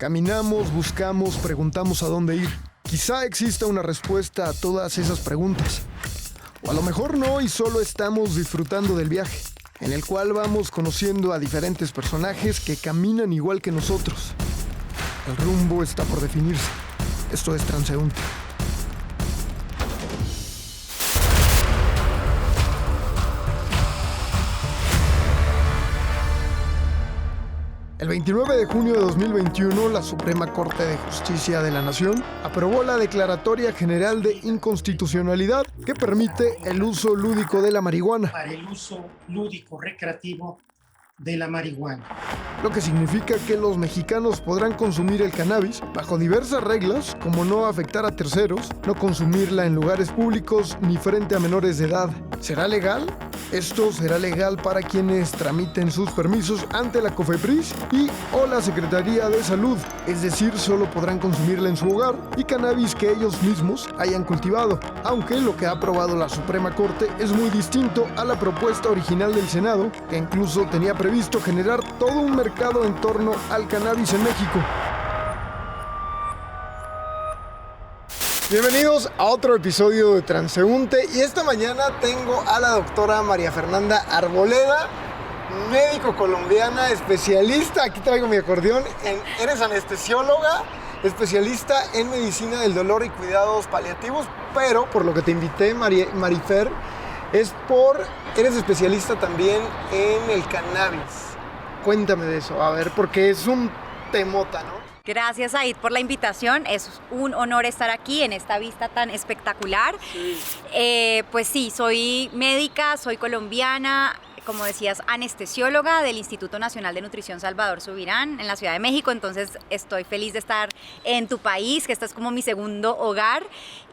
Caminamos, buscamos, preguntamos a dónde ir. Quizá exista una respuesta a todas esas preguntas. O a lo mejor no y solo estamos disfrutando del viaje, en el cual vamos conociendo a diferentes personajes que caminan igual que nosotros. El rumbo está por definirse. Esto es Transeúnte. El 29 de junio de 2021, la Suprema Corte de Justicia de la Nación aprobó la Declaratoria General de Inconstitucionalidad que permite el uso lúdico de la marihuana. Para el uso lúdico recreativo de la marihuana. Lo que significa que los mexicanos podrán consumir el cannabis bajo diversas reglas, como no afectar a terceros, no consumirla en lugares públicos ni frente a menores de edad. ¿Será legal? Esto será legal para quienes tramiten sus permisos ante la COFEPRIS o la Secretaría de Salud, es decir, solo podrán consumirla en su hogar y cannabis que ellos mismos hayan cultivado, aunque lo que ha aprobado la Suprema Corte es muy distinto a la propuesta original del Senado, que incluso tenía previsto generar todo un mercado en torno al cannabis en México. Bienvenidos a otro episodio de Transeúnte y esta mañana tengo a la doctora María Fernanda Arboleda, médico colombiana, especialista, aquí traigo mi acordeón, eres anestesióloga, especialista en medicina del dolor y cuidados paliativos, pero por lo que te invité, Marifer, eres especialista también en el cannabis. Cuéntame de eso, a ver, porque es un temota, ¿no? Gracias, Aid, por la invitación. Es un honor estar aquí en esta vista tan espectacular. Sí. Pues sí, soy médica, soy colombiana, como decías, anestesióloga del Instituto Nacional de Nutrición Salvador Subirán en la Ciudad de México. Entonces estoy feliz de estar en tu país, que este es como mi segundo hogar.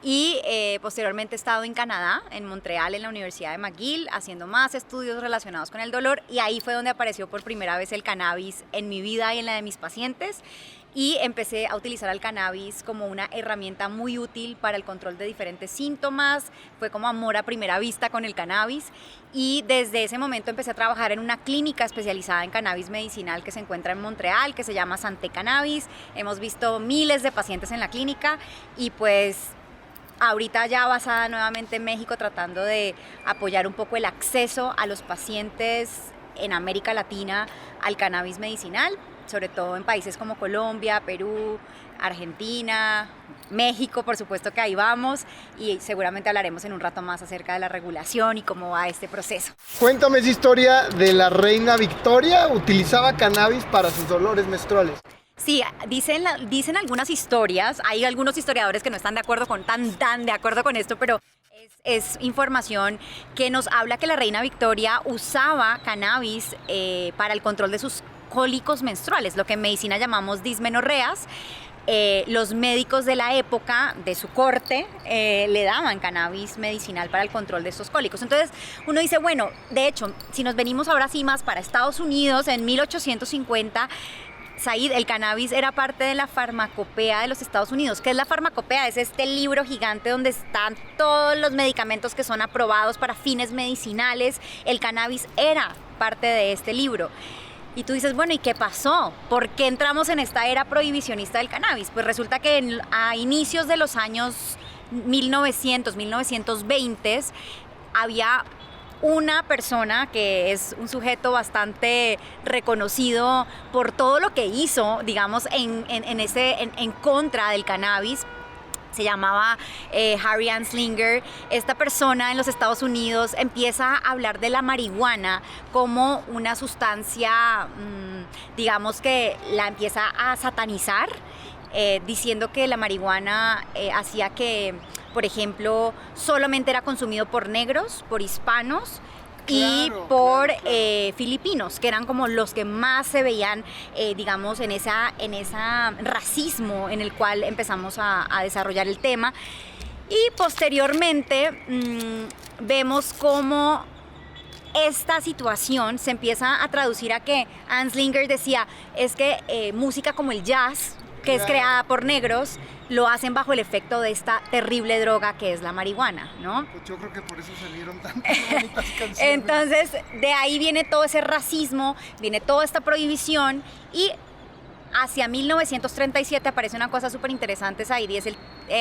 Y posteriormente he estado en Canadá, en Montreal, en la Universidad de McGill, haciendo más estudios relacionados con el dolor. Y ahí fue donde apareció por primera vez el cannabis en mi vida y en la de mis pacientes. Y empecé a utilizar el cannabis como una herramienta muy útil para el control de diferentes síntomas. Fue como amor a primera vista con el cannabis. Y desde ese momento empecé a trabajar en una clínica especializada en cannabis medicinal que se encuentra en Montreal, que se llama Santé Cannabis. Hemos visto miles de pacientes en la clínica y pues ahorita ya basada nuevamente en México, tratando de apoyar un poco el acceso a los pacientes en América Latina al cannabis medicinal, sobre todo en países como Colombia, Perú, Argentina, México, por supuesto que ahí vamos, y seguramente hablaremos en un rato más acerca de la regulación y cómo va este proceso. Cuéntame esa historia de la reina Victoria, utilizaba cannabis para sus dolores menstruales. Sí, dicen algunas historias, hay algunos historiadores que no están de acuerdo tan de acuerdo con esto, pero es información que nos habla que la reina Victoria usaba cannabis para el control de sus cólicos menstruales, lo que en medicina llamamos dismenorreas. Los médicos de la época, de su corte, le daban cannabis medicinal para el control de estos cólicos. Entonces uno dice, bueno, de hecho, si nos venimos ahora sí más para Estados Unidos, en 1850, Said, el cannabis era parte de la farmacopea de los Estados Unidos. ¿Qué es la farmacopea? Es este libro gigante donde están todos los medicamentos que son aprobados para fines medicinales. El cannabis era parte de este libro. Y tú dices, bueno, ¿y qué pasó? ¿Por qué entramos en esta era prohibicionista del cannabis? Pues resulta que a inicios de los años 1920 había una persona que es un sujeto bastante reconocido por todo lo que hizo, digamos, en contra del cannabis. Se llamaba Harry Anslinger. Esta persona en los Estados Unidos empieza a hablar de la marihuana como una sustancia, digamos que la empieza a satanizar, diciendo que la marihuana hacía que, por ejemplo, solamente era consumido por negros, por hispanos, y por filipinos, que eran como los que más se veían, digamos, en esa racismo en el cual empezamos a desarrollar el tema. Y posteriormente vemos cómo esta situación se empieza a traducir a que Anslinger decía, es que música como el jazz, que es creada por negros, lo hacen bajo el efecto de esta terrible droga que es la marihuana, ¿no? Pues yo creo que por eso salieron tantas bonitas canciones. Entonces, de ahí viene todo ese racismo, viene toda esta prohibición y Hacia 1937 aparece una cosa súper interesante ahí, y es el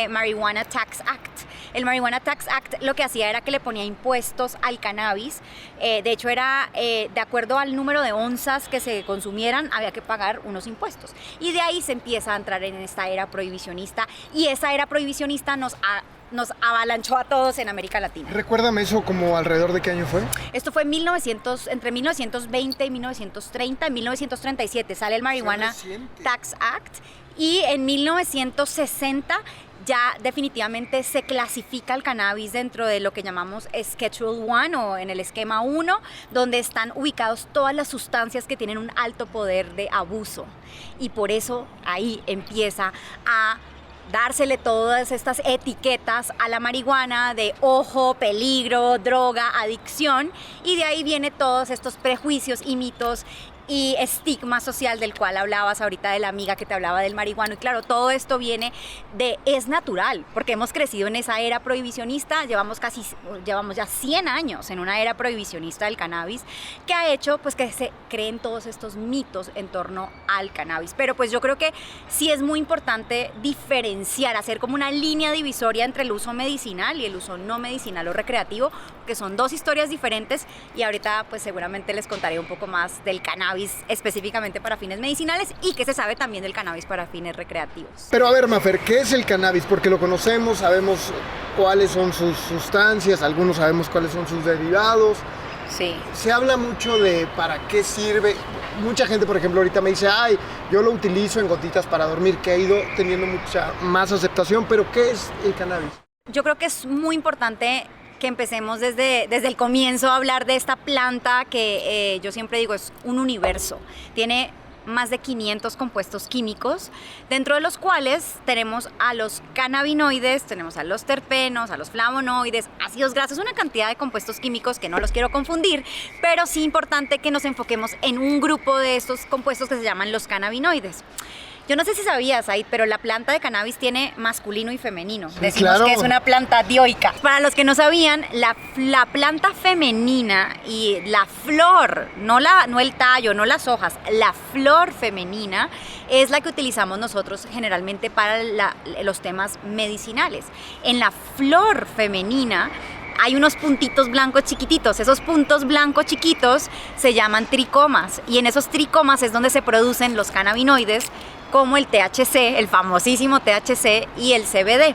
Marijuana Tax Act. El Marijuana Tax Act lo que hacía era que le ponía impuestos al cannabis. De hecho, era de acuerdo al número de onzas que se consumieran, había que pagar unos impuestos. Y de ahí se empieza a entrar en esta era prohibicionista, y esa era prohibicionista nos avalanchó a todos en América Latina. Recuérdame eso, como alrededor de qué año fue. Esto fue entre 1920 y 1930. En 1937 sale el Marijuana Tax Act, y en 1960 ya definitivamente se clasifica el cannabis dentro de lo que llamamos Schedule 1 o en el esquema 1, donde están ubicados todas las sustancias que tienen un alto poder de abuso. Y por eso ahí empieza a dársele todas estas etiquetas a la marihuana de ojo, peligro, droga, adicción, y de ahí vienen todos estos prejuicios y mitos y estigma social del cual hablabas ahorita, de la amiga que te hablaba del marihuano. Y claro, todo esto viene es natural, porque hemos crecido en esa era prohibicionista, llevamos ya 100 años en una era prohibicionista del cannabis, que ha hecho pues que se creen todos estos mitos en torno al cannabis. Pero pues yo creo que sí es muy importante diferenciar, hacer como una línea divisoria entre el uso medicinal y el uso no medicinal o recreativo, que son dos historias diferentes, y ahorita pues seguramente les contaré un poco más del cannabis específicamente para fines medicinales, y que se sabe también del cannabis para fines recreativos. Pero a ver, Mafer, ¿qué es el cannabis? Porque lo conocemos, sabemos cuáles son sus sustancias, algunos sabemos cuáles son sus derivados. Sí. Se habla mucho de para qué sirve. Mucha gente, por ejemplo, ahorita me dice, ay, yo lo utilizo en gotitas para dormir, que ha ido teniendo mucha más aceptación, pero ¿qué es el cannabis? Yo creo que es muy importante que empecemos desde el comienzo a hablar de esta planta que yo siempre digo es un universo. Tiene más de 500 compuestos químicos, dentro de los cuales tenemos a los cannabinoides, tenemos a los terpenos, a los flavonoides, ácidos grasos, una cantidad de compuestos químicos que no los quiero confundir, pero sí importante que nos enfoquemos en un grupo de estos compuestos que se llaman los cannabinoides. Yo no sé si sabías, Aid, pero la planta de cannabis tiene masculino y femenino. Decimos claro, que es una planta dioica. Para los que no sabían, la planta femenina y la flor, no el tallo, no las hojas, la flor femenina es la que utilizamos nosotros generalmente para los temas medicinales. En la flor femenina hay unos puntitos blancos chiquititos. Esos puntos blancos chiquitos se llaman tricomas, y en esos tricomas es donde se producen los cannabinoides, como el THC, el famosísimo THC, y el CBD.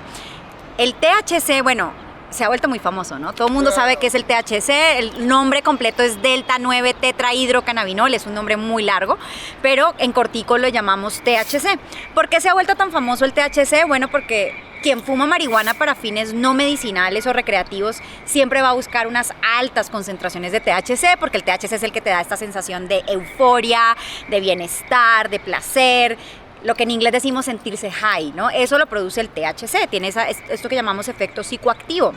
El THC, bueno, se ha vuelto muy famoso, ¿no? Todo el mundo sabe qué es el THC, el nombre completo es Delta 9 tetrahidrocannabinol, es un nombre muy largo, pero en cortico lo llamamos THC. ¿Por qué se ha vuelto tan famoso el THC? Bueno, porque quien fuma marihuana para fines no medicinales o recreativos siempre va a buscar unas altas concentraciones de THC, porque el THC es el que te da esta sensación de euforia, de bienestar, de placer, lo que en inglés decimos sentirse high, ¿no? Eso lo produce el THC, tiene esto que llamamos efecto psicoactivo.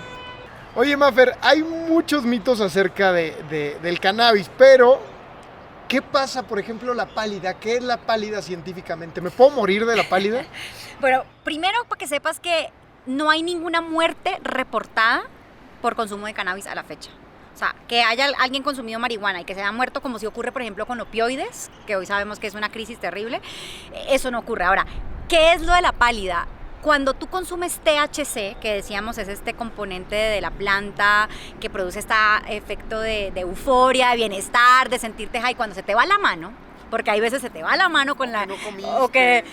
Oye, Mafer, hay muchos mitos acerca del cannabis, pero ¿qué pasa, por ejemplo, la pálida? ¿Qué es la pálida científicamente? ¿Me puedo morir de la pálida? Bueno, primero para que sepas que no hay ninguna muerte reportada por consumo de cannabis a la fecha. O sea, que haya alguien consumido marihuana y que se haya muerto, como si ocurre, por ejemplo, con opioides, que hoy sabemos que es una crisis terrible, eso no ocurre. Ahora, ¿qué es lo de la pálida? Cuando tú consumes THC, que decíamos es este componente de la planta que produce este efecto de euforia, de bienestar, de sentirte high, cuando se te va la mano, porque hay veces se te va la mano con la... No comiste. O que,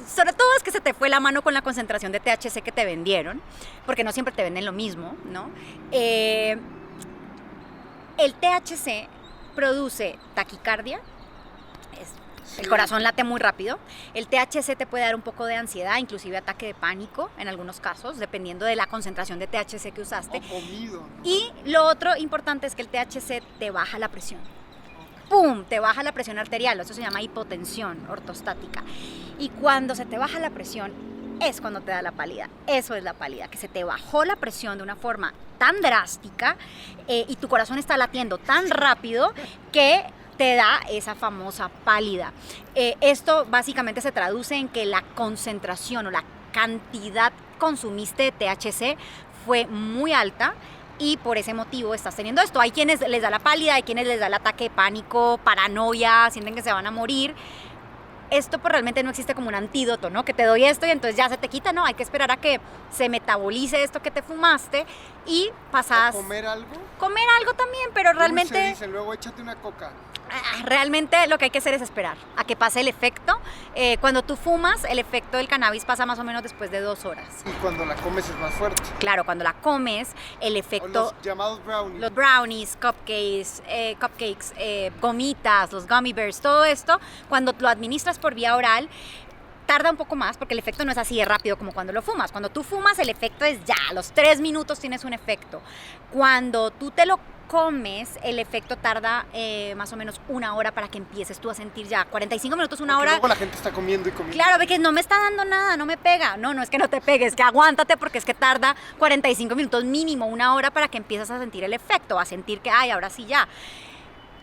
sobre todo es que se te fue la mano con la concentración de THC que te vendieron, porque no siempre te venden lo mismo, ¿no? El THC produce taquicardia, el corazón late muy rápido. El THC te puede dar un poco de ansiedad, inclusive ataque de pánico en algunos casos, dependiendo de la concentración de THC que usaste. Y lo otro importante es que el THC te baja la presión. ¡Pum! Te baja la presión arterial, eso se llama hipotensión ortostática. Y cuando se te baja la presión, es cuando te da la pálida. Eso es la pálida, que se te bajó la presión de una forma tan drástica y tu corazón está latiendo tan rápido que te da esa famosa pálida. Esto básicamente se traduce en que la concentración o la cantidad consumiste de THC fue muy alta y por ese motivo estás teniendo esto. Hay quienes les da la pálida, hay quienes les da el ataque de pánico, paranoia, sienten que se van a morir. esto pues realmente no existe como un antídoto, ¿no? Que te doy esto y entonces ya se te quita, no, hay que esperar a que se metabolice esto que te fumaste y pasadas... ¿Comer algo? Comer algo también, pero realmente... Se dice, luego échate una coca. Realmente lo que hay que hacer es esperar a que pase el efecto. Cuando tú fumas, el efecto del cannabis pasa más o menos después de 2 horas. Y cuando la comes es más fuerte. Claro, cuando la comes, el efecto... O los llamados brownies. Los brownies, cupcakes, gomitas, los gummy bears, todo esto, cuando lo administras por vía oral, tarda un poco más porque el efecto no es así de rápido como cuando lo fumas. Cuando tú fumas, el efecto es ya, a los 3 minutos tienes un efecto. Cuando tú te lo comes, el efecto tarda más o menos 1 hora para que empieces tú a sentir ya 45 minutos, 1 hora. Luego la gente está comiendo y comiendo. Claro, porque no me está dando nada, no me pega. No, no es que no te pegue, es que aguántate porque es que tarda 45 minutos mínimo, 1 hora para que empieces a sentir el efecto, a sentir que, ay, ahora sí ya.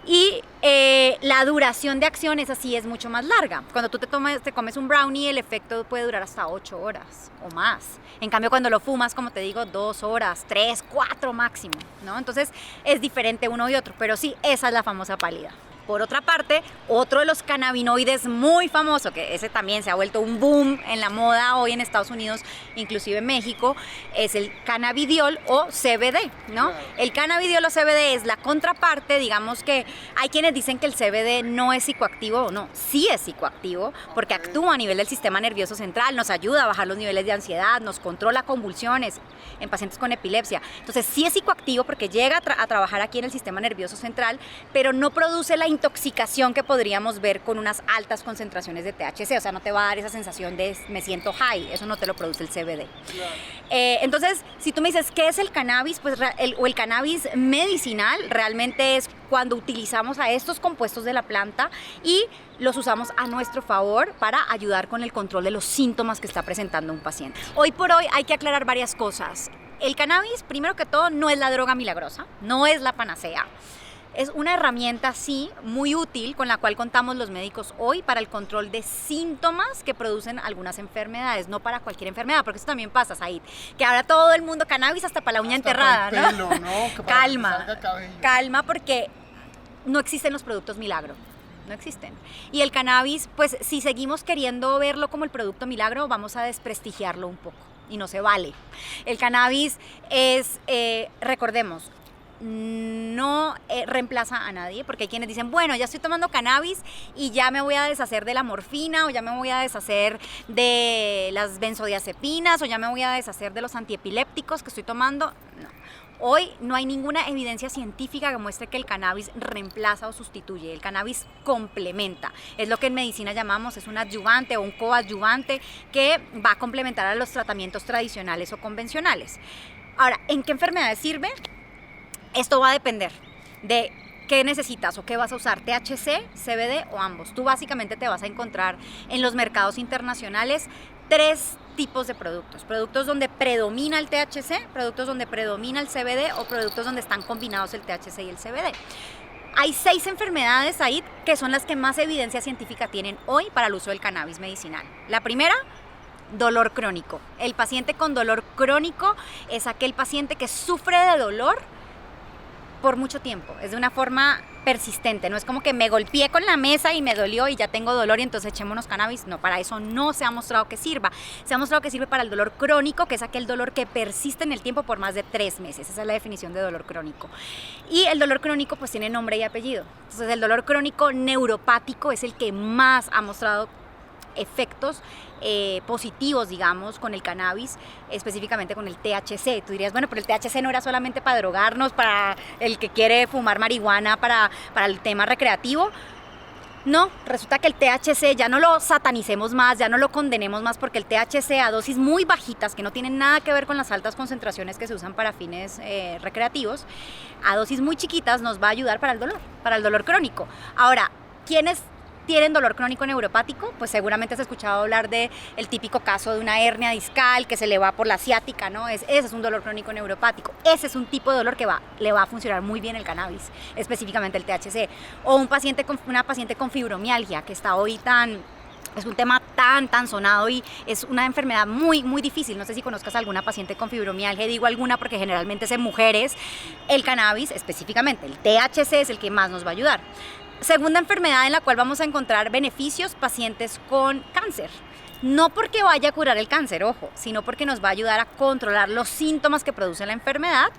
Y la duración de acción es así, es mucho más larga. Cuando tú te comes un brownie, el efecto puede durar hasta 8 horas o más. En cambio, cuando lo fumas, como te digo, 2 horas, 3, 4 máximo, ¿no? Entonces, es diferente uno y otro, pero sí, esa es la famosa pálida. Por otra parte, otro de los cannabinoides muy famoso, que ese también se ha vuelto un boom en la moda hoy en Estados Unidos, inclusive en México, es el cannabidiol o CBD, ¿no? Claro. El cannabidiol o CBD es la contraparte, digamos que hay quienes dicen que el CBD no es psicoactivo o no, sí es psicoactivo, porque actúa a nivel del sistema nervioso central, nos ayuda a bajar los niveles de ansiedad, nos controla convulsiones en pacientes con epilepsia. Entonces sí es psicoactivo porque llega a trabajar aquí en el sistema nervioso central, pero no produce la intoxicación que podríamos ver con unas altas concentraciones de THC, o sea, no te va a dar esa sensación de me siento high, eso no te lo produce el CBD. Claro. Entonces, si tú me dices, ¿qué es el cannabis? Pues el cannabis medicinal realmente es cuando utilizamos a estos compuestos de la planta y los usamos a nuestro favor para ayudar con el control de los síntomas que está presentando un paciente. Hoy por hoy hay que aclarar varias cosas. El cannabis, primero que todo, no es la droga milagrosa, no es la panacea. Es una herramienta, sí, muy útil con la cual contamos los médicos hoy para el control de síntomas que producen algunas enfermedades, no para cualquier enfermedad, porque eso también pasa, Said, que ahora todo el mundo cannabis hasta para la uña hasta enterrada, para el pelo, ¿no? Que para calma, porque no existen los productos milagro. No existen. Y el cannabis, pues si seguimos queriendo verlo como el producto milagro, vamos a desprestigiarlo un poco y no se vale. El cannabis es, recordemos, no reemplaza a nadie, porque hay quienes dicen, bueno, ya estoy tomando cannabis y ya me voy a deshacer de la morfina o ya me voy a deshacer de las benzodiazepinas o ya me voy a deshacer de los antiepilépticos que estoy tomando. No. Hoy no hay ninguna evidencia científica que muestre que el cannabis reemplaza o sustituye. El cannabis complementa. Es lo que en medicina llamamos, es un adyuvante o un coadyuvante que va a complementar a los tratamientos tradicionales o convencionales. Ahora, ¿en qué enfermedades sirve? Esto va a depender de qué necesitas o qué vas a usar, THC, CBD o ambos. Tú básicamente te vas a encontrar en los mercados internacionales 3 tipos de productos. Productos donde predomina el THC, productos donde predomina el CBD o productos donde están combinados el THC y el CBD. Hay 6 enfermedades ahí que son las que más evidencia científica tienen hoy para el uso del cannabis medicinal. La primera, dolor crónico. El paciente con dolor crónico es aquel paciente que sufre de dolor por mucho tiempo, es de una forma persistente, no es como que me golpeé con la mesa y me dolió y ya tengo dolor y entonces echémonos cannabis, no, para eso no se ha mostrado que sirva, se ha mostrado que sirve para el dolor crónico, que es aquel dolor que persiste en el tiempo por más de 3 meses, esa es la definición de dolor crónico. Y el dolor crónico pues tiene nombre y apellido, entonces el dolor crónico neuropático es el que más ha mostrado efectos positivos, digamos, con el cannabis, específicamente con el THC. Tú dirías, bueno, pero el THC no era solamente para drogarnos, para el que quiere fumar marihuana, para el tema recreativo. No, resulta que el THC ya no lo satanicemos más, ya no lo condenemos más, porque el THC a dosis muy bajitas, que no tienen nada que ver con las altas concentraciones que se usan para fines recreativos, a dosis muy chiquitas nos va a ayudar para el dolor crónico. Ahora, ¿quiénes tienen dolor crónico neuropático? Pues seguramente has escuchado hablar de el típico caso de una hernia discal que se le va por la ciática, ¿no? Ese es un dolor crónico neuropático. Ese es un tipo de dolor que le va a funcionar muy bien el cannabis, específicamente el THC. O una paciente con fibromialgia, que está hoy es un tema tan sonado y es una enfermedad muy, muy difícil. No sé si conozcas a alguna paciente con fibromialgia, digo alguna porque generalmente es en mujeres. El cannabis, específicamente el THC, es el que más nos va a ayudar. Segunda enfermedad en la cual vamos a encontrar beneficios, pacientes con cáncer. No porque vaya a curar el cáncer, ojo, sino porque nos va a ayudar a controlar los síntomas que produce la enfermedad,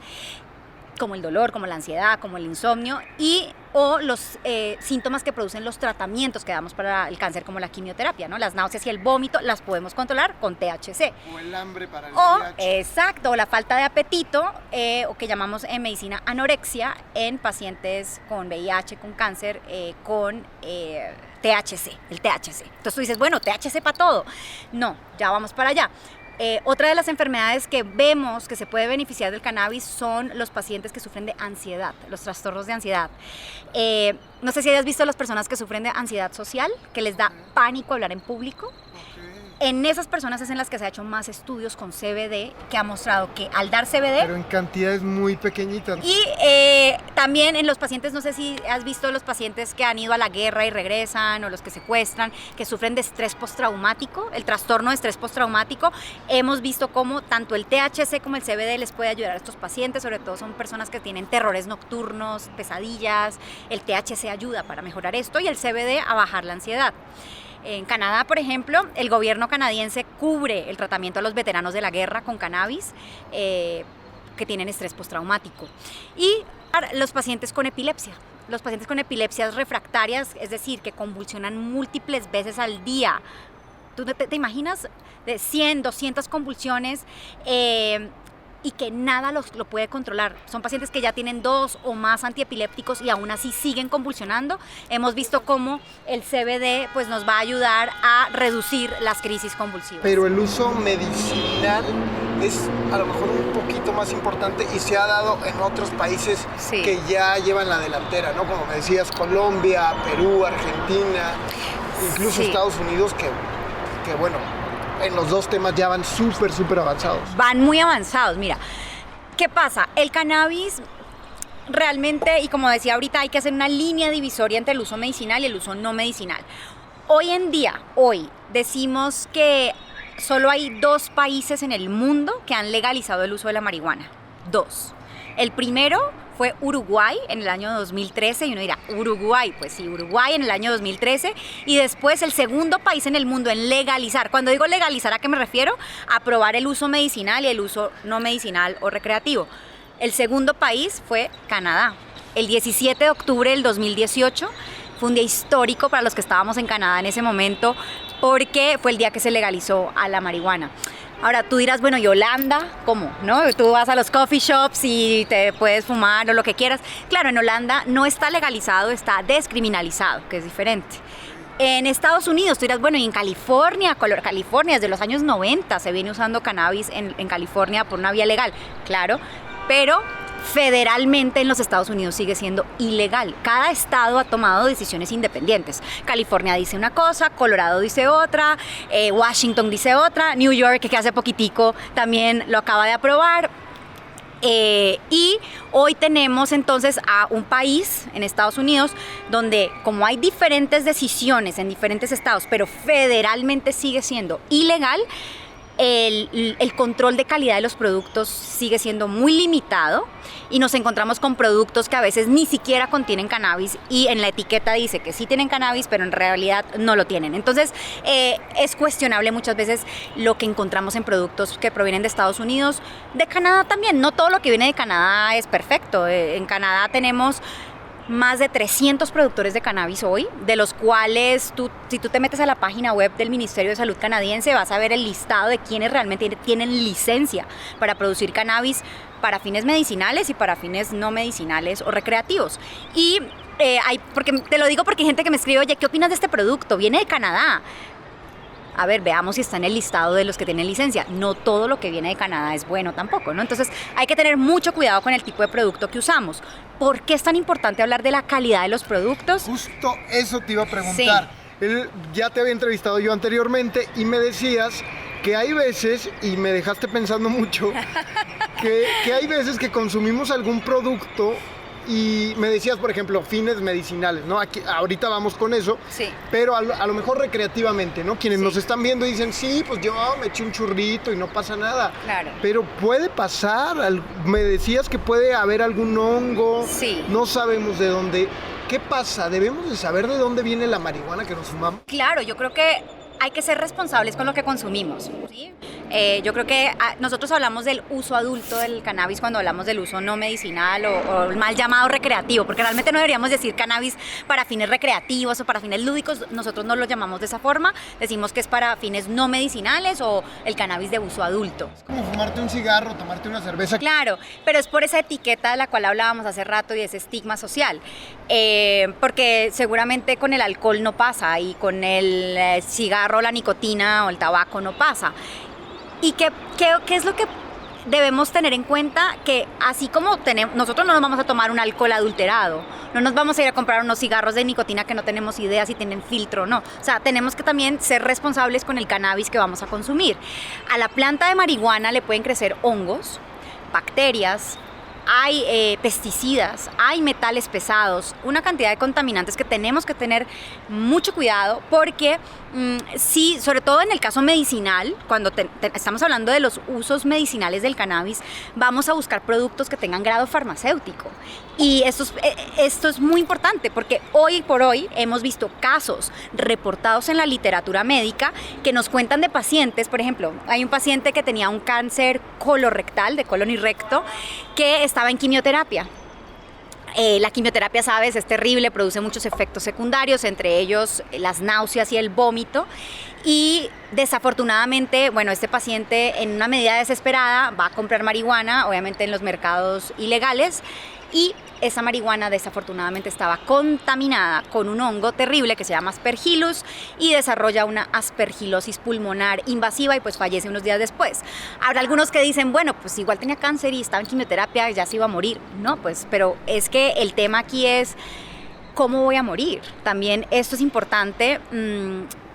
como el dolor, como la ansiedad, como el insomnio o los síntomas que producen los tratamientos que damos para el cáncer, como la quimioterapia, ¿no? Las náuseas y el vómito las podemos controlar con THC. O el hambre para el VIH. Exacto, o la falta de apetito, o que llamamos en medicina anorexia, en pacientes con VIH, con cáncer, con THC, el THC. Entonces tú dices, bueno, THC para todo. No, ya vamos para allá. Otra de las enfermedades que vemos que se puede beneficiar del cannabis son los pacientes que sufren de ansiedad, los trastornos de ansiedad. No sé si hayas visto a las personas que sufren de ansiedad social, que les da pánico hablar en público. En esas personas es en las que se ha hecho más estudios con CBD, que ha mostrado que al dar CBD... Pero en cantidades muy pequeñitas. Y también en los pacientes, no sé si has visto los pacientes que han ido a la guerra y regresan, o los que secuestran, que sufren de estrés postraumático, el trastorno de estrés postraumático. Hemos visto cómo tanto el THC como el CBD les puede ayudar a estos pacientes, sobre todo son personas que tienen terrores nocturnos, pesadillas. El THC ayuda para mejorar esto y el CBD a bajar la ansiedad. En Canadá, por ejemplo, el gobierno canadiense cubre el tratamiento a los veteranos de la guerra con cannabis que tienen estrés postraumático. Y los pacientes con epilepsia. Los pacientes con epilepsias refractarias, es decir, que convulsionan múltiples veces al día. ¿Tú te imaginas de 100, 200 convulsiones y que nada lo puede controlar? Son pacientes que ya tienen 2 o más antiepilépticos y aún así siguen convulsionando. Hemos visto cómo el CBD pues, nos va a ayudar a reducir las crisis convulsivas. Pero el uso medicinal es a lo mejor un poquito más importante y se ha dado en otros países que ya llevan la delantera, ¿no? Como me decías, Colombia, Perú, Argentina, incluso Estados Unidos, que bueno, en los dos temas ya van súper avanzados. Van muy avanzados, mira. ¿Qué pasa? El cannabis realmente, y como decía ahorita, hay que hacer una línea divisoria entre el uso medicinal y el uso no medicinal. Hoy en día, decimos que solo hay 2 países en el mundo que han legalizado el uso de la marihuana. 2. El primero fue Uruguay en el año 2013, y uno dirá, ¿Uruguay? Pues sí, Uruguay en el año 2013, y después el segundo país en el mundo en legalizar. Cuando digo legalizar, ¿a qué me refiero? A aprobar el uso medicinal y el uso no medicinal o recreativo. El segundo país fue Canadá. El 17 de octubre del 2018 fue un día histórico para los que estábamos en Canadá en ese momento, porque fue el día que se legalizó a la marihuana. Ahora, tú dirás, bueno, ¿y Holanda? ¿Cómo? ¿No? Tú vas a los coffee shops y te puedes fumar o lo que quieras. Claro, en Holanda no está legalizado, está descriminalizado, que es diferente. En Estados Unidos, tú dirás, bueno, y en California, California desde los años 90 se viene usando cannabis en California por una vía legal. Claro, pero federalmente en los Estados Unidos sigue siendo ilegal. Cada estado ha tomado decisiones independientes. California dice una cosa, Colorado dice otra, Washington dice otra, New York, que hace poquitico también lo acaba de aprobar. Y hoy tenemos entonces a un país en Estados Unidos donde, como hay diferentes decisiones en diferentes estados, pero federalmente sigue siendo ilegal, el control de calidad de los productos sigue siendo muy limitado y nos encontramos con productos que a veces ni siquiera contienen cannabis y en la etiqueta dice que sí tienen cannabis, pero en realidad no lo tienen. Entonces es cuestionable muchas veces lo que encontramos en productos que provienen de Estados Unidos, de Canadá también. No todo lo que viene de Canadá es perfecto. En Canadá tenemos más de 300 productores de cannabis hoy, de los cuales si tú te metes a la página web del Ministerio de Salud canadiense vas a ver el listado de quienes realmente tienen licencia para producir cannabis para fines medicinales y para fines no medicinales o recreativos. Y te lo digo porque hay gente que me escribe, oye, ¿qué opinas de este producto? Viene de Canadá. A ver, veamos si está en el listado de los que tienen licencia. No todo lo que viene de Canadá es bueno tampoco, ¿no? Entonces hay que tener mucho cuidado con el tipo de producto que usamos. ¿Por qué es tan importante hablar de la calidad de los productos? Justo eso te iba a preguntar. Sí. Ya te había entrevistado yo anteriormente y me decías que hay veces, y me dejaste pensando mucho, que hay veces que consumimos algún producto y me decías, por ejemplo, fines medicinales, ¿no? Ahorita vamos con eso, sí, pero a lo mejor recreativamente, ¿no? Quienes nos están viendo dicen, sí, pues yo me eché un churrito y no pasa nada. Claro. Pero puede pasar, me decías que puede haber algún hongo, sí, no sabemos de dónde. ¿Qué pasa? ¿Debemos de saber de dónde viene la marihuana que nos fumamos? Claro, yo creo que hay que ser responsables con lo que consumimos, ¿sí? Yo creo que nosotros hablamos del uso adulto del cannabis cuando hablamos del uso no medicinal o el mal llamado recreativo, porque realmente no deberíamos decir cannabis para fines recreativos o para fines lúdicos. Nosotros no lo llamamos de esa forma, decimos que es para fines no medicinales o el cannabis de uso adulto. Es como fumarte un cigarro, tomarte una cerveza. Claro, pero es por esa etiqueta de la cual hablábamos hace rato y ese estigma social, porque seguramente con el alcohol no pasa y con el cigarro, la nicotina o el tabaco no pasa. ¿Y qué es lo que debemos tener en cuenta? Que así como nosotros no nos vamos a tomar un alcohol adulterado, no nos vamos a ir a comprar unos cigarros de nicotina que no tenemos idea si tienen filtro o no. O sea, tenemos que también ser responsables con el cannabis que vamos a consumir. A la planta de marihuana le pueden crecer hongos, bacterias, hay pesticidas, hay metales pesados, una cantidad de contaminantes que tenemos que tener mucho cuidado porque sí, sobre todo en el caso medicinal, cuando estamos hablando de los usos medicinales del cannabis, vamos a buscar productos que tengan grado farmacéutico. Y esto es muy importante porque hoy por hoy hemos visto casos reportados en la literatura médica que nos cuentan de pacientes. Por ejemplo, hay un paciente que tenía un cáncer colorectal, de colon y recto, que estaba en quimioterapia. La quimioterapia, sabes, es terrible, produce muchos efectos secundarios, entre ellos las náuseas y el vómito. Y desafortunadamente, bueno, este paciente en una medida desesperada va a comprar marihuana, obviamente en los mercados ilegales, y esa marihuana desafortunadamente estaba contaminada con un hongo terrible que se llama Aspergillus y desarrolla una aspergilosis pulmonar invasiva y pues fallece unos días después. Habrá algunos que dicen, bueno, pues igual tenía cáncer y estaba en quimioterapia, ya se iba a morir. No, pues, pero es que el tema aquí es ¿cómo voy a morir? También esto es importante.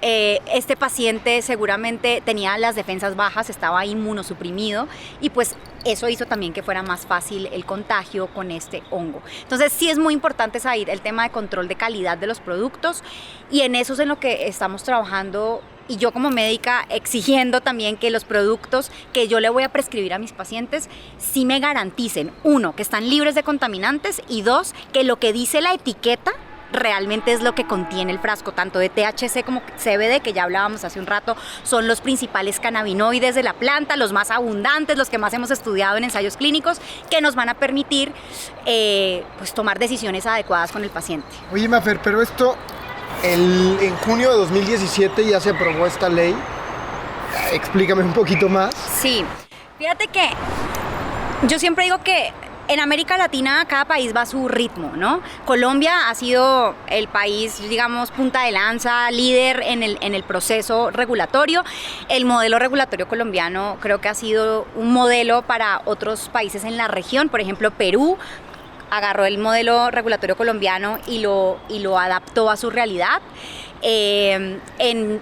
Este paciente seguramente tenía las defensas bajas, estaba inmunosuprimido y pues eso hizo también que fuera más fácil el contagio con este hongo. Entonces sí es muy importante, Said, el tema de control de calidad de los productos y en eso es en lo que estamos trabajando y yo como médica exigiendo también que los productos que yo le voy a prescribir a mis pacientes sí me garanticen, uno, que están libres de contaminantes y dos, que lo que dice la etiqueta realmente es lo que contiene el frasco, tanto de THC como CBD, que ya hablábamos hace un rato, son los principales cannabinoides de la planta, los más abundantes, los que más hemos estudiado en ensayos clínicos, que nos van a permitir pues tomar decisiones adecuadas con el paciente. Oye, Mafer, pero esto, en junio de 2017 ya se aprobó esta ley. Explícame un poquito más. Sí, fíjate que yo siempre digo que en América Latina cada país va a su ritmo, ¿no? Colombia ha sido el país, digamos, punta de lanza, líder en el proceso regulatorio. El modelo regulatorio colombiano creo que ha sido un modelo para otros países en la región. Por ejemplo, Perú agarró el modelo regulatorio colombiano y lo adaptó a su realidad.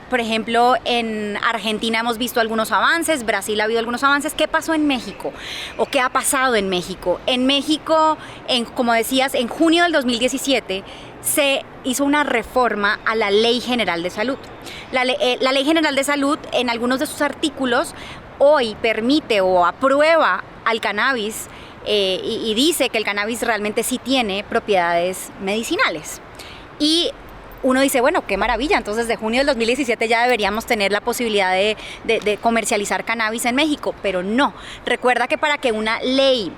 Por ejemplo, en Argentina hemos visto algunos avances, Brasil ha habido algunos avances. ¿Qué pasó en México? ¿O qué ha pasado en México? En México, como decías, en junio del 2017 se hizo una reforma a la Ley General de Salud. La Ley General de Salud, en algunos de sus artículos, hoy permite o aprueba al cannabis y dice que el cannabis realmente sí tiene propiedades medicinales. Y uno dice, bueno, qué maravilla, entonces de junio del 2017 ya deberíamos tener la posibilidad de comercializar cannabis en México, pero no. Recuerda que para que una ley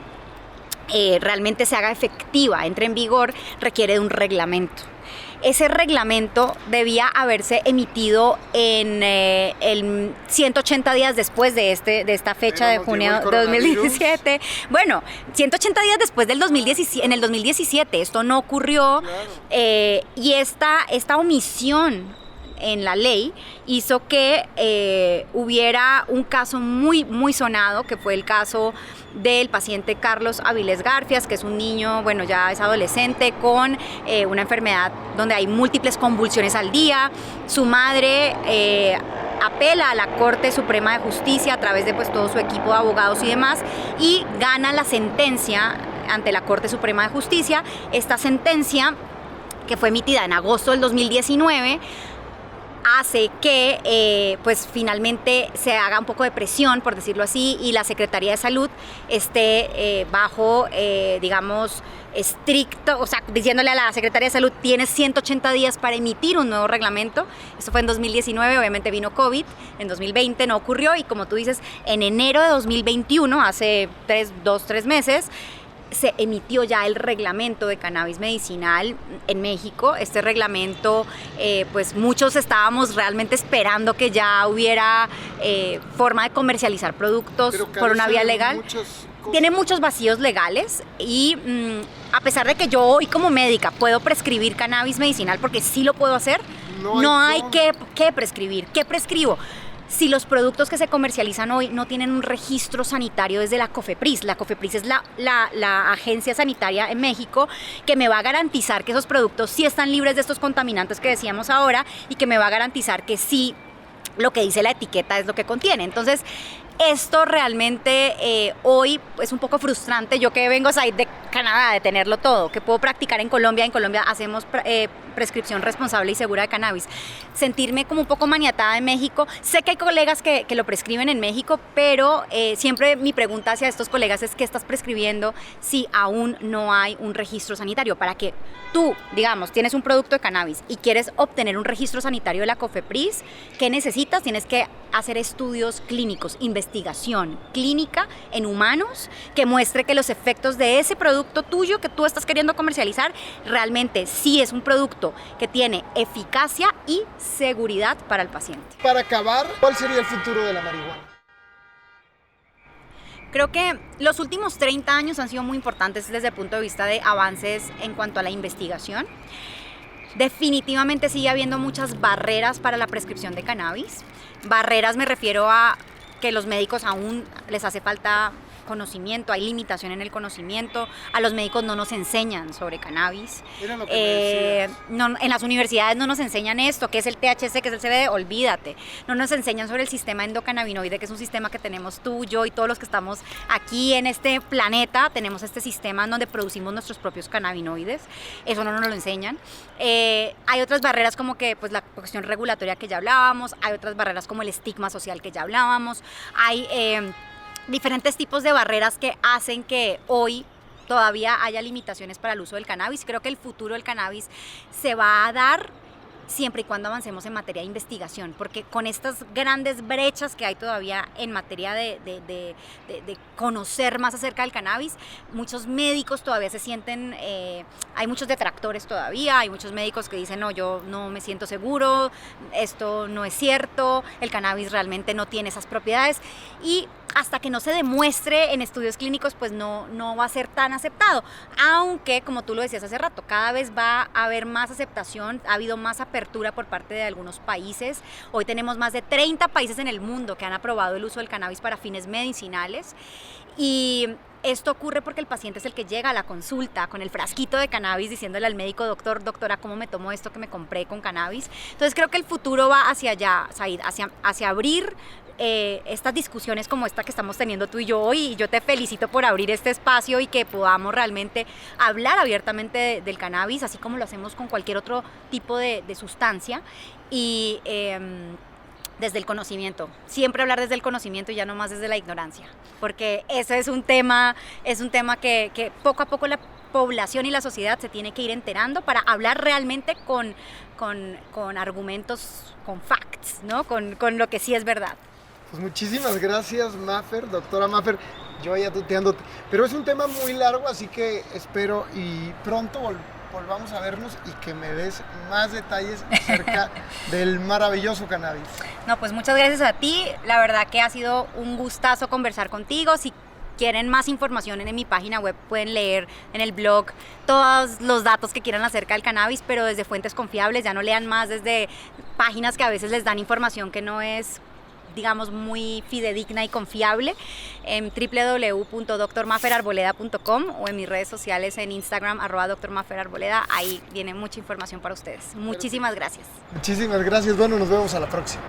realmente se haga efectiva, entre en vigor, requiere de un reglamento. Ese reglamento debía haberse emitido en 180 días después de esta fecha de junio de 2017. Bueno, 180 días después del 2017, en el 2017, esto no ocurrió. Claro. Y esta omisión en la ley hizo que hubiera un caso muy, muy sonado, que fue el caso del paciente Carlos Avilés Garfias, que es un niño, bueno, ya es adolescente, con una enfermedad donde hay múltiples convulsiones al día. Su madre apela a la Corte Suprema de Justicia a través de pues, todo su equipo de abogados y demás, y gana la sentencia ante la Corte Suprema de Justicia. Esta sentencia, que fue emitida en agosto del 2019, hace que pues finalmente se haga un poco de presión, por decirlo así, y la Secretaría de Salud esté bajo, digamos, estricto, o sea, diciéndole a la Secretaría de Salud, tienes 180 días para emitir un nuevo reglamento. Esto fue en 2019, obviamente vino COVID, en 2020 no ocurrió, y como tú dices, en enero de 2021, hace 3 meses, se emitió ya el reglamento de cannabis medicinal en México. Este reglamento, pues muchos estábamos realmente esperando que ya hubiera forma de comercializar productos por una vía legal. Tiene muchos vacíos legales y a pesar de que yo hoy como médica puedo prescribir cannabis medicinal, porque sí lo puedo hacer, no hay que prescribir. ¿Qué prescribo? Si los productos que se comercializan hoy no tienen un registro sanitario desde la COFEPRIS. La COFEPRIS es la agencia sanitaria en México que me va a garantizar que esos productos sí están libres de estos contaminantes que decíamos ahora, y que me va a garantizar que sí lo que dice la etiqueta es lo que contiene. Entonces, esto realmente hoy es un poco frustrante. Yo que vengo de Canadá, de tenerlo todo, que puedo practicar en Colombia hacemos prescripción responsable y segura de cannabis. Sentirme como un poco maniatada en México. Sé que hay colegas que lo prescriben en México, pero siempre mi pregunta hacia estos colegas es: ¿qué estás prescribiendo si aún no hay un registro sanitario? Para que tú, digamos, tienes un producto de cannabis y quieres obtener un registro sanitario de la COFEPRIS, ¿qué necesitas? Tienes que hacer estudios clínicos, investigación clínica en humanos que muestre que los efectos de ese producto tuyo que tú estás queriendo comercializar realmente sí es un producto que tiene eficacia y seguridad para el paciente. Para acabar, ¿cuál sería el futuro de la marihuana? Creo que los últimos 30 años han sido muy importantes desde el punto de vista de avances en cuanto a la investigación. Definitivamente sigue habiendo muchas barreras para la prescripción de cannabis. Barreras me refiero a que los médicos aún les hace falta conocimiento, hay limitación en el conocimiento, a los médicos no nos enseñan sobre cannabis. Era lo que en las universidades no nos enseñan esto, qué es el THC, qué es el CBD, olvídate. No nos enseñan sobre el sistema endocannabinoide, que es un sistema que tenemos tú, yo y todos los que estamos aquí en este planeta. Tenemos este sistema en donde producimos nuestros propios cannabinoides, eso no nos lo enseñan. Hay otras barreras como que pues la cuestión regulatoria que ya hablábamos, hay otras barreras como el estigma social que ya hablábamos, hay diferentes tipos de barreras que hacen que hoy todavía haya limitaciones para el uso del cannabis. Creo que el futuro del cannabis se va a dar siempre y cuando avancemos en materia de investigación, porque con estas grandes brechas que hay todavía en materia de conocer más acerca del cannabis, muchos médicos todavía se sienten, hay muchos detractores todavía, hay muchos médicos que dicen: no, yo no me siento seguro, esto no es cierto, el cannabis realmente no tiene esas propiedades, y hasta que no se demuestre en estudios clínicos, pues no va a ser tan aceptado. Aunque, como tú lo decías hace rato, cada vez va a haber más aceptación, ha habido más apertura por parte de algunos países. Hoy tenemos más de 30 países en el mundo que han aprobado el uso del cannabis para fines medicinales. Y esto ocurre porque el paciente es el que llega a la consulta con el frasquito de cannabis diciéndole al médico: doctora, ¿cómo me tomo esto que me compré con cannabis? Entonces creo que el futuro va hacia allá, Said, hacia abrir estas discusiones como esta que estamos teniendo tú y yo hoy, y yo te felicito por abrir este espacio y que podamos realmente hablar abiertamente del cannabis, así como lo hacemos con cualquier otro tipo de sustancia, y desde el conocimiento, siempre hablar desde el conocimiento y ya no más desde la ignorancia, porque ese es un tema que poco a poco la población y la sociedad se tiene que ir enterando para hablar realmente con argumentos, con facts, ¿no? Con lo que sí es verdad. Pues muchísimas gracias, Maffer, doctora Maffer. Yo ya tuteándote, pero es un tema muy largo, así que espero y pronto volvamos a vernos y que me des más detalles acerca del maravilloso cannabis. No, pues muchas gracias a ti, la verdad que ha sido un gustazo conversar contigo. Si quieren más información, en mi página web pueden leer en el blog todos los datos que quieran acerca del cannabis, pero desde fuentes confiables, ya no lean más desde páginas que a veces les dan información que no es, digamos, muy fidedigna y confiable, en www.drmafferarboleda.com o en mis redes sociales en Instagram @drmafferarboleda. Ahí viene mucha información para ustedes. Muchísimas gracias. Muchísimas gracias. Bueno, nos vemos a la próxima.